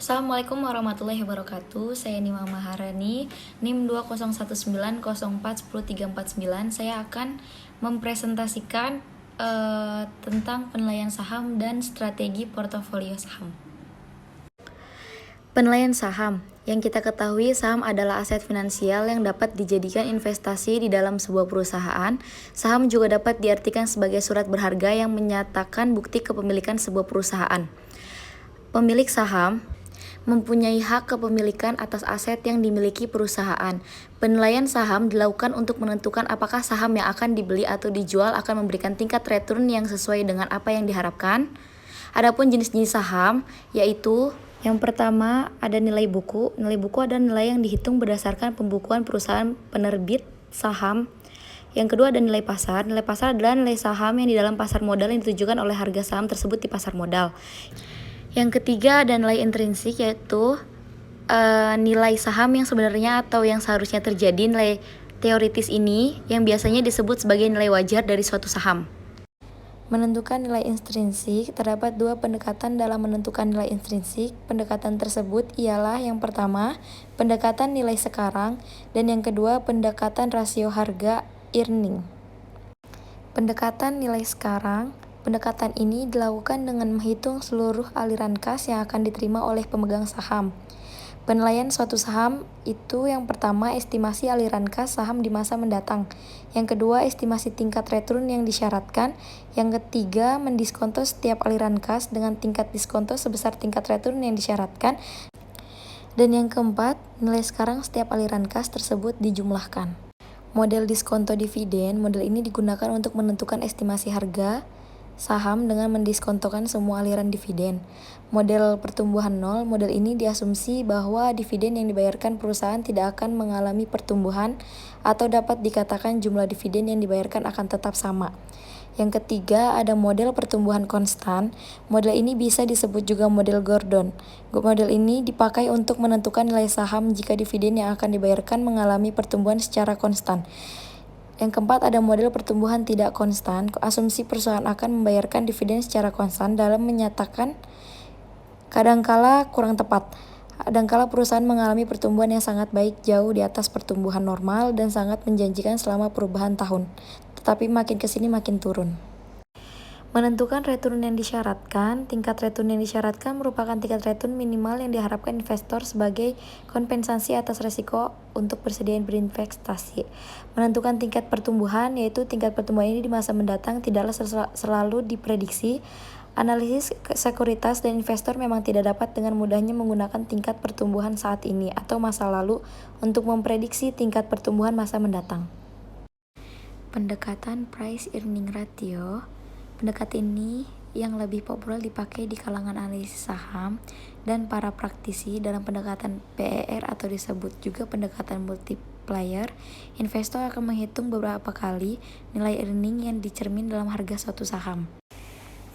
Assalamualaikum warahmatullahi wabarakatuh. Saya Nima Maharani, NIM 20190410349. Saya akan mempresentasikan tentang penilaian saham dan strategi portofolio saham. Penilaian saham. Yang kita ketahui, saham adalah aset finansial yang dapat dijadikan investasi di dalam sebuah perusahaan. Saham juga dapat diartikan sebagai surat berharga yang menyatakan bukti kepemilikan sebuah perusahaan. Pemilik saham mempunyai hak kepemilikan atas aset yang dimiliki perusahaan. Penilaian saham dilakukan untuk menentukan apakah saham yang akan dibeli atau dijual akan memberikan tingkat return yang sesuai dengan apa yang diharapkan. Adapun jenis-jenis saham, yaitu yang pertama ada nilai buku. Nilai buku adalah nilai yang dihitung berdasarkan pembukuan perusahaan penerbit saham. Yang kedua ada nilai pasar. Nilai pasar adalah nilai saham yang di dalam pasar modal yang ditujukan oleh harga saham tersebut di pasar modal. Yang ketiga ada nilai intrinsik, yaitu nilai saham yang sebenarnya atau yang seharusnya terjadi. Nilai teoritis ini yang biasanya disebut sebagai nilai wajar dari suatu saham. Menentukan nilai intrinsik, terdapat dua pendekatan dalam menentukan nilai intrinsik. Pendekatan tersebut ialah yang pertama, pendekatan nilai sekarang, dan yang kedua, pendekatan rasio harga earning. Pendekatan nilai sekarang. Pendekatan ini dilakukan dengan menghitung seluruh aliran kas yang akan diterima oleh pemegang saham. Penilaian suatu saham itu yang pertama, estimasi aliran kas saham di masa mendatang. Yang kedua, estimasi tingkat return yang disyaratkan. Yang ketiga, mendiskonto setiap aliran kas dengan tingkat diskonto sebesar tingkat return yang disyaratkan. Dan yang keempat, nilai sekarang setiap aliran kas tersebut dijumlahkan. Model diskonto dividen. Model ini digunakan untuk menentukan estimasi harga saham dengan mendiskontokan semua aliran dividen. Model pertumbuhan nol. Model ini diasumsi bahwa dividen yang dibayarkan perusahaan tidak akan mengalami pertumbuhan atau dapat dikatakan jumlah dividen yang dibayarkan akan tetap sama. Yang ketiga ada model pertumbuhan konstan. Model ini bisa disebut juga model Gordon. Model ini dipakai untuk menentukan nilai saham jika dividen yang akan dibayarkan mengalami pertumbuhan secara konstan. Yang keempat ada model pertumbuhan tidak konstan. Asumsi perusahaan akan membayarkan dividen secara konstan dalam menyatakan kadangkala kurang tepat. Kadangkala perusahaan mengalami pertumbuhan yang sangat baik jauh di atas pertumbuhan normal dan sangat menjanjikan selama perubahan tahun. Tetapi makin kesini makin turun. Menentukan return yang disyaratkan. Tingkat return yang disyaratkan merupakan tingkat return minimal yang diharapkan investor sebagai kompensasi atas risiko untuk bersedia berinvestasi. Menentukan tingkat pertumbuhan, yaitu tingkat pertumbuhan ini di masa mendatang tidaklah selalu diprediksi. Analisis sekuritas dan investor memang tidak dapat dengan mudahnya menggunakan tingkat pertumbuhan saat ini atau masa lalu untuk memprediksi tingkat pertumbuhan masa mendatang. Pendekatan price earning ratio. Pendekatan ini yang lebih populer dipakai di kalangan analisis saham dan para praktisi. Dalam pendekatan PER atau disebut juga pendekatan multiplier, investor akan menghitung beberapa kali nilai earning yang dicermin dalam harga suatu saham.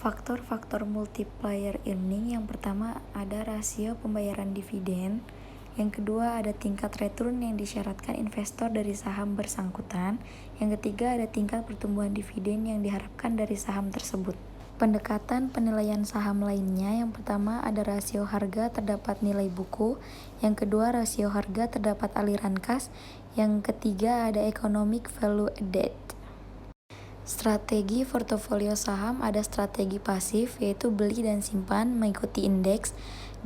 Faktor-faktor multiplier earning yang pertama ada rasio pembayaran dividen. Yang kedua ada tingkat return yang disyaratkan investor dari saham bersangkutan. Yang ketiga ada tingkat pertumbuhan dividen yang diharapkan dari saham tersebut. Pendekatan penilaian saham lainnya yang pertama ada rasio harga terdapat nilai buku. Yang kedua rasio harga terdapat aliran kas. Yang ketiga ada economic value added. Strategi portofolio saham ada strategi pasif, yaitu beli dan simpan mengikuti indeks,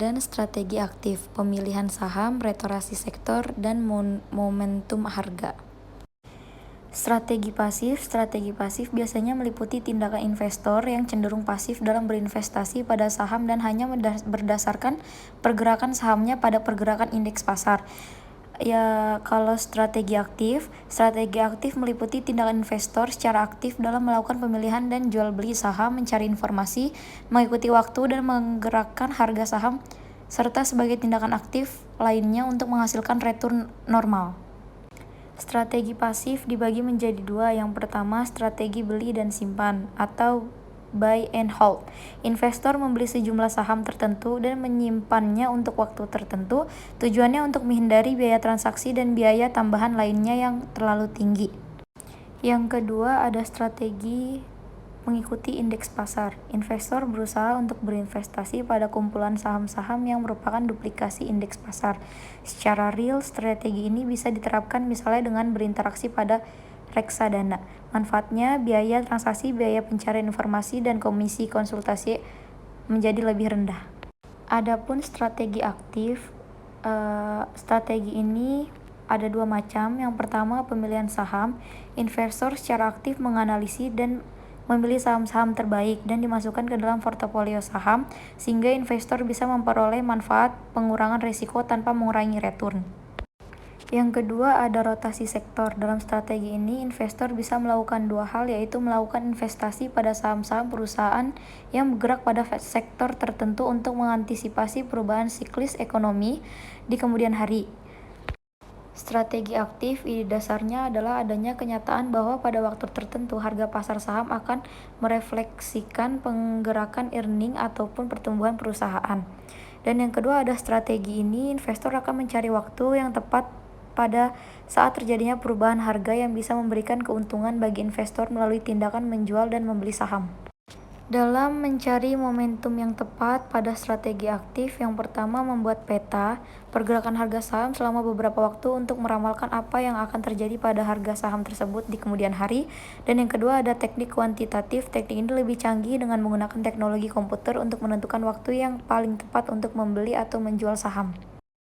dan strategi aktif, pemilihan saham, retorasi sektor, dan momentum harga. Strategi pasif biasanya meliputi tindakan investor yang cenderung pasif dalam berinvestasi pada saham dan hanya berdasarkan pergerakan sahamnya pada pergerakan indeks pasar. Ya, kalau strategi aktif meliputi tindakan investor secara aktif dalam melakukan pemilihan dan jual beli saham, mencari informasi, mengikuti waktu dan menggerakkan harga saham, serta sebagai tindakan aktif lainnya untuk menghasilkan return normal. Strategi pasif dibagi menjadi dua. Yang pertama, strategi beli dan simpan atau buy and hold. Investor membeli sejumlah saham tertentu dan menyimpannya untuk waktu tertentu. Tujuannya untuk menghindari biaya transaksi dan biaya tambahan lainnya yang terlalu tinggi. Yang kedua ada strategi mengikuti indeks pasar. Investor berusaha untuk berinvestasi pada kumpulan saham-saham yang merupakan duplikasi indeks pasar. Secara real, strategi ini bisa diterapkan misalnya dengan berinteraksi pada reksadana. Manfaatnya, biaya transaksi, biaya pencarian informasi, dan komisi konsultasi menjadi lebih rendah. Adapun strategi aktif, strategi ini ada dua macam. Yang pertama, pemilihan saham. Investor secara aktif menganalisis dan memilih saham-saham terbaik dan dimasukkan ke dalam portofolio saham, sehingga investor bisa memperoleh manfaat pengurangan risiko tanpa mengurangi return. Yang kedua, ada rotasi sektor. Dalam strategi ini, investor bisa melakukan dua hal, yaitu melakukan investasi pada saham-saham perusahaan yang bergerak pada sektor tertentu untuk mengantisipasi perubahan siklis ekonomi di kemudian hari. Strategi aktif ide dasarnya adalah adanya kenyataan bahwa pada waktu tertentu harga pasar saham akan merefleksikan penggerakan earning ataupun pertumbuhan perusahaan. Dan yang kedua, ada strategi ini investor akan mencari waktu yang tepat pada saat terjadinya perubahan harga yang bisa memberikan keuntungan bagi investor melalui tindakan menjual dan membeli saham. Dalam mencari momentum yang tepat pada strategi aktif, yang pertama membuat peta pergerakan harga saham selama beberapa waktu untuk meramalkan apa yang akan terjadi pada harga saham tersebut di kemudian hari. Dan yang kedua, ada teknik kuantitatif. Teknik ini lebih canggih dengan menggunakan teknologi komputer untuk menentukan waktu yang paling tepat untuk membeli atau menjual saham.